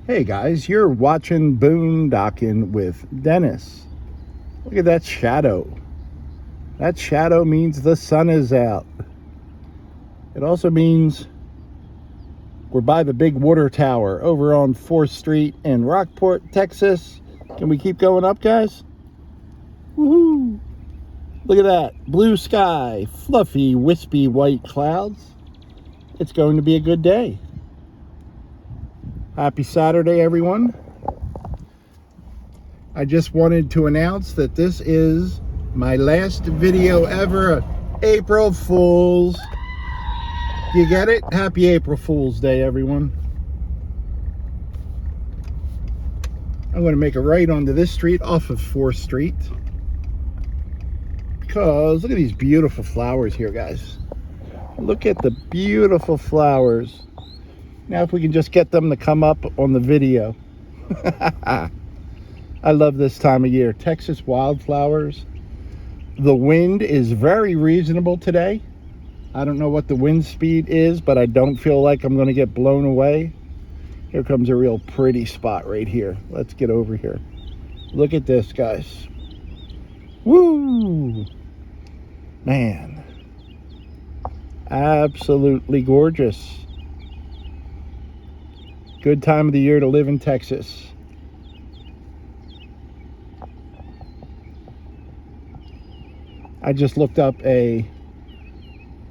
Hey guys, you're watching Boondocking with Dennis. Look at that shadow. That shadow means the sun is out. It also means we're by the big water tower over on 4th Street in Rockport, Texas. Can we keep going up, guys? Woohoo! Look at that. Blue sky, fluffy, wispy white clouds. It's going to be a good day. Happy Saturday, everyone. I just wanted to announce that this is my last video ever. April Fools. You get it? Happy April Fool's Day, everyone. I'm going to make a right onto this street off of 4th Street. Because look at these beautiful flowers here, guys. Look at the beautiful flowers. Now if we can just get them to come up on the video. I love this time of year. Texas wildflowers. The wind is very reasonable today. I don't know what the wind speed is, but I don't feel like I'm going to get blown away. Here comes a real pretty spot right here. Let's get over here. Look at this, guys. Woo! Man. Absolutely gorgeous. Good time of the year to live in Texas. I just looked up a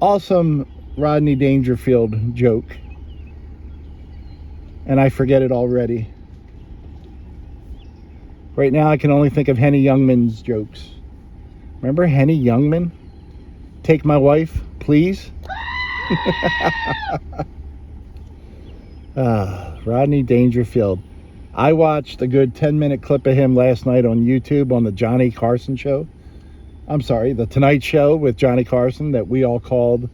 awesome Rodney Dangerfield joke, and I forget it already. Right now I can only think of Henny Youngman's jokes. Remember Henny Youngman? Take my wife, please. Rodney Dangerfield. I watched a good 10-minute clip of him last night on YouTube on the Johnny Carson show. I'm sorry, the Tonight Show with Johnny Carson that we all called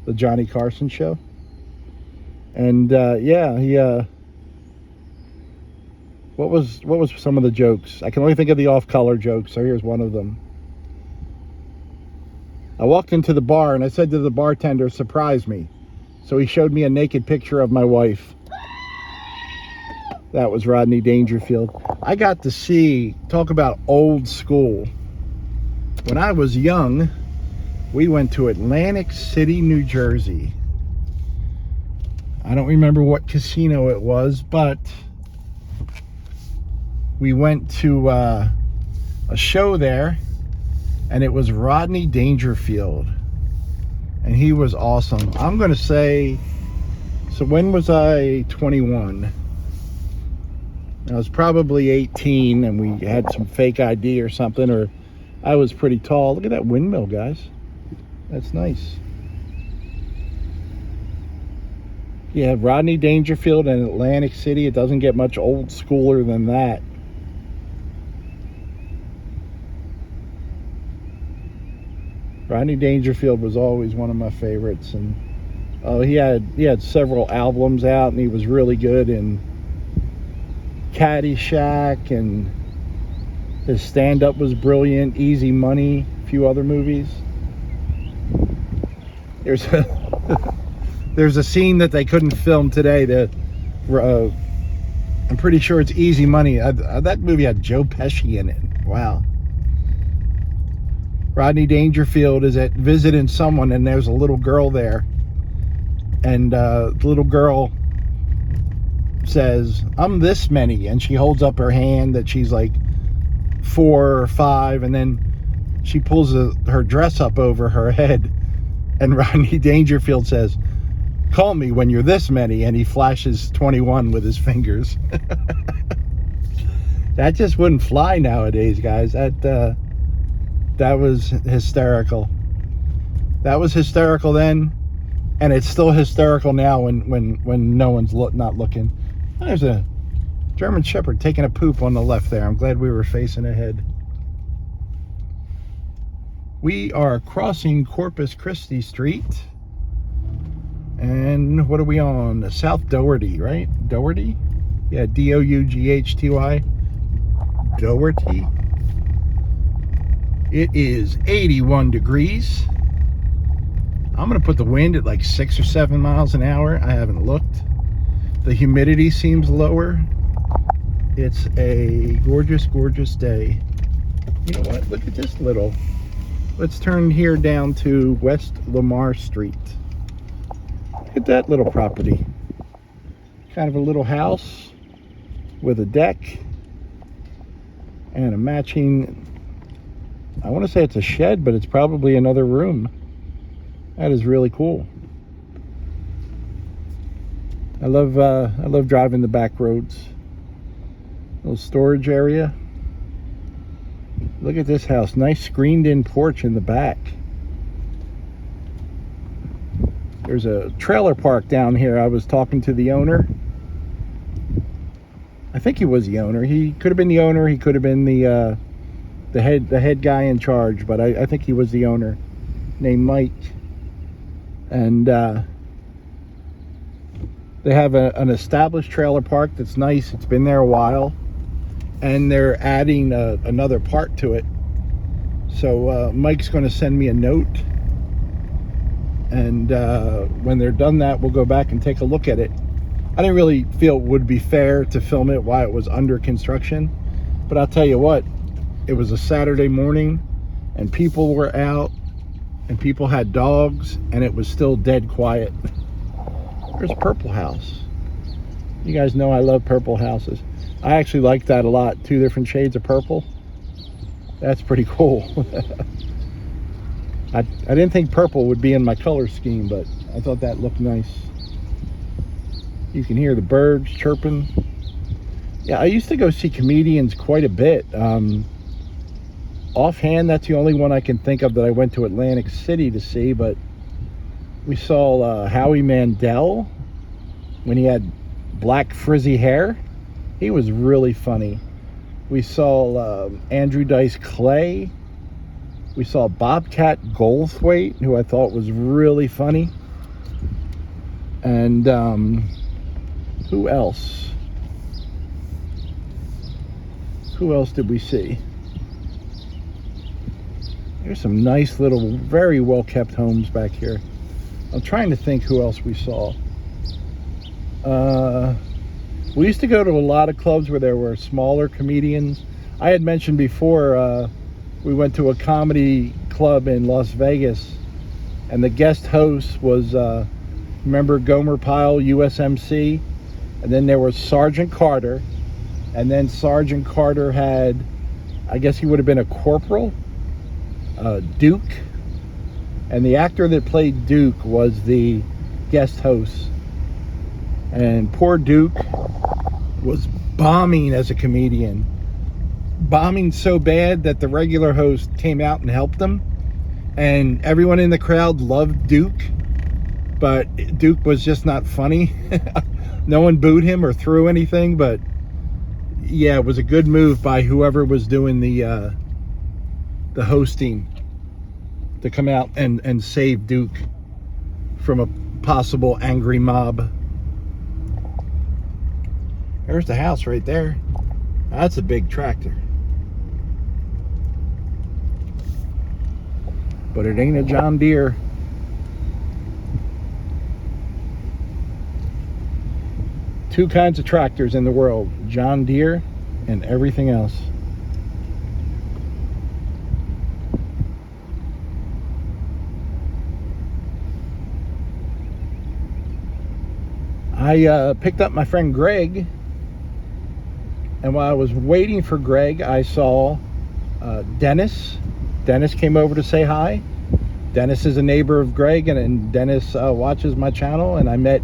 the Johnny Carson Show. And yeah, he what was some of the jokes? I can only think of the off-color jokes, so here's one of them. I walked into the bar and I said to the bartender, "Surprise me." So he showed me a naked picture of my wife. That was Rodney Dangerfield. I got to see, talk about old school. When I was young, we went to Atlantic City, New Jersey. I don't remember what casino it was, but we went to a show there, and it was Rodney Dangerfield. And he was awesome. I'm going to say, so when was I 21? I was probably 18, and we had some fake ID or something, or I was pretty tall. Look at that windmill, guys. That's nice. Yeah, Rodney Dangerfield in Atlantic City. It doesn't get much old schooler than that. Rodney Dangerfield was always one of my favorites, and he had several albums out, and he was really good in Caddyshack, and his stand-up was brilliant. Easy Money, a few other movies. There's a scene that they couldn't film today that I'm pretty sure it's Easy Money. That movie had Joe Pesci in it. Wow. Rodney Dangerfield is at visiting someone, and there's a little girl there, and the little girl says, "I'm this many," and she holds up her hand that she's like 4 or 5, and then she pulls her dress up over her head, and Rodney Dangerfield says, "Call me when you're this many," and he flashes 21 with his fingers. That just wouldn't fly nowadays, guys. That was hysterical. That was hysterical then, and it's still hysterical now when no one's not looking. There's a German Shepherd taking a poop on the left there. I'm glad we were facing ahead. We are crossing Corpus Christi Street. And what are we on? South Dougherty, right? Dougherty? Yeah, D-O-U-G-H-T-Y. Dougherty. It is 81 degrees. I'm going to put the wind at like 6 or 7 miles an hour. I haven't looked. The humidity seems lower. It's a gorgeous, gorgeous day. You know what? Look at this little. Let's turn here down to West Lamar Street. Look at that little property. Kind of a little house with a deck and a matching, I want to say it's a shed, but it's probably another room. That is really cool. I love driving the back roads. Little storage area. Look at this house. Nice screened in porch in the back. There's a trailer park down here. I was talking to the owner. I think he was the owner. He could have been the owner. He could have been the head guy in charge. But I think he was the owner, named Mike. And they have an established trailer park that's nice. It's been there a while. And they're adding another part to it. So Mike's going to send me a note. And when they're done that, we'll go back and take a look at it. I didn't really feel it would be fair to film it while it was under construction. But I'll tell you what, it was a Saturday morning and people were out and people had dogs and it was still dead quiet. There's a purple house. You guys know I love purple houses. I actually like that a lot. 2 different shades of purple. That's pretty cool. I didn't think purple would be in my color scheme, but I thought that looked nice. You can hear the birds chirping. Yeah, I used to go see comedians quite a bit. Offhand, that's the only one I can think of that I went to Atlantic City to see, but we saw Howie Mandel when he had black frizzy hair. He was really funny. We saw Andrew Dice Clay. We saw Bobcat Goldthwait, who I thought was really funny. And who else? Who else did we see? There's some nice little, very well-kept homes back here. I'm trying to think who else we saw. We used to go to a lot of clubs where there were smaller comedians. I had mentioned before, we went to a comedy club in Las Vegas, and the guest host was, remember Gomer Pyle, USMC? And then there was Sergeant Carter, and then Sergeant Carter had, I guess he would have been a corporal, Duke, and the actor that played Duke was the guest host. And poor Duke was bombing as a comedian. Bombing so bad that the regular host came out and helped him. And everyone in the crowd loved Duke. But Duke was just not funny. No one booed him or threw anything. But yeah, it was a good move by whoever was doing the hosting to come out and save Duke from a possible angry mob. There's the house right there. That's a big tractor. But it ain't a John Deere. Two kinds of tractors in the world. John Deere and everything else. I picked up my friend Greg. And while I was waiting for Greg, I saw Dennis. Dennis came over to say hi. Dennis is a neighbor of Greg, and Dennis watches my channel. And I met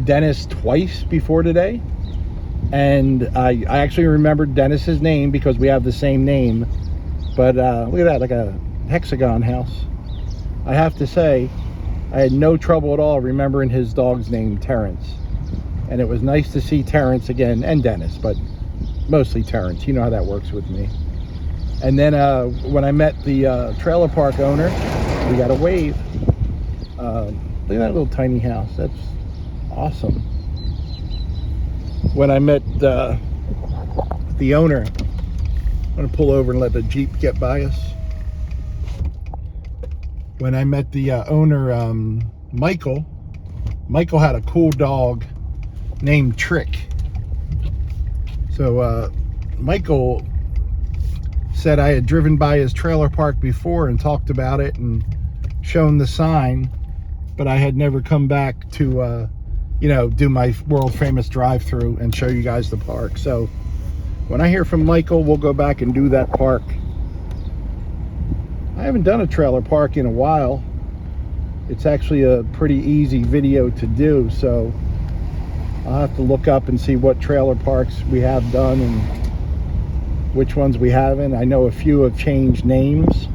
Dennis twice before today. And I actually remembered Dennis's name because we have the same name. But look at that, like a hexagon house. I have to say, I had no trouble at all remembering his dog's name, Terrence. And it was nice to see Terrence again, and Dennis, but mostly Terrence. You know how that works with me. And then when I met the trailer park owner, we got a wave. Look at that little tiny house. That's awesome. When I met the owner, I'm going to pull over and let the Jeep get by us. When I met the owner, Michael had a cool dog. named Trick. So Michael said I had driven by his trailer park before and talked about it and shown the sign, but I had never come back to you know, do my world famous drive-through and show you guys the park. So when I hear from Michael, we'll go back and do that park. I haven't done a trailer park in a while. It's actually a pretty easy video to do, so I'll have to look up and see what trailer parks we have done and which ones we haven't. I know a few have changed names,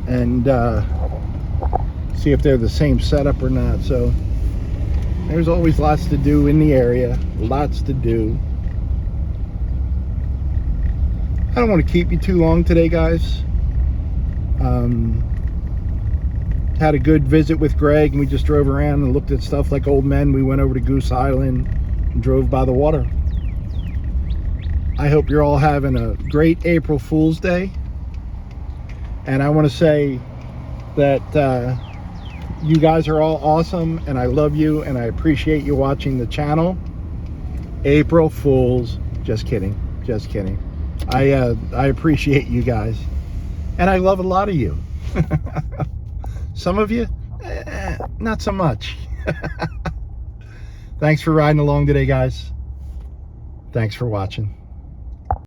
and see if they're the same setup or not. So there's always lots to do in the area, lots to do. I don't want to keep you too long today, guys. Had a good visit with Greg, and we just drove around and looked at stuff like old men. We went over to Goose Island and drove by the water. I hope you're all having a great April Fool's Day. And I want to say that you guys are all awesome, and I love you, and I appreciate you watching the channel. April Fools. Just kidding. Just kidding. I appreciate you guys. And I love a lot of you. Some of you, not so much. Thanks for riding along today, guys. Thanks for watching.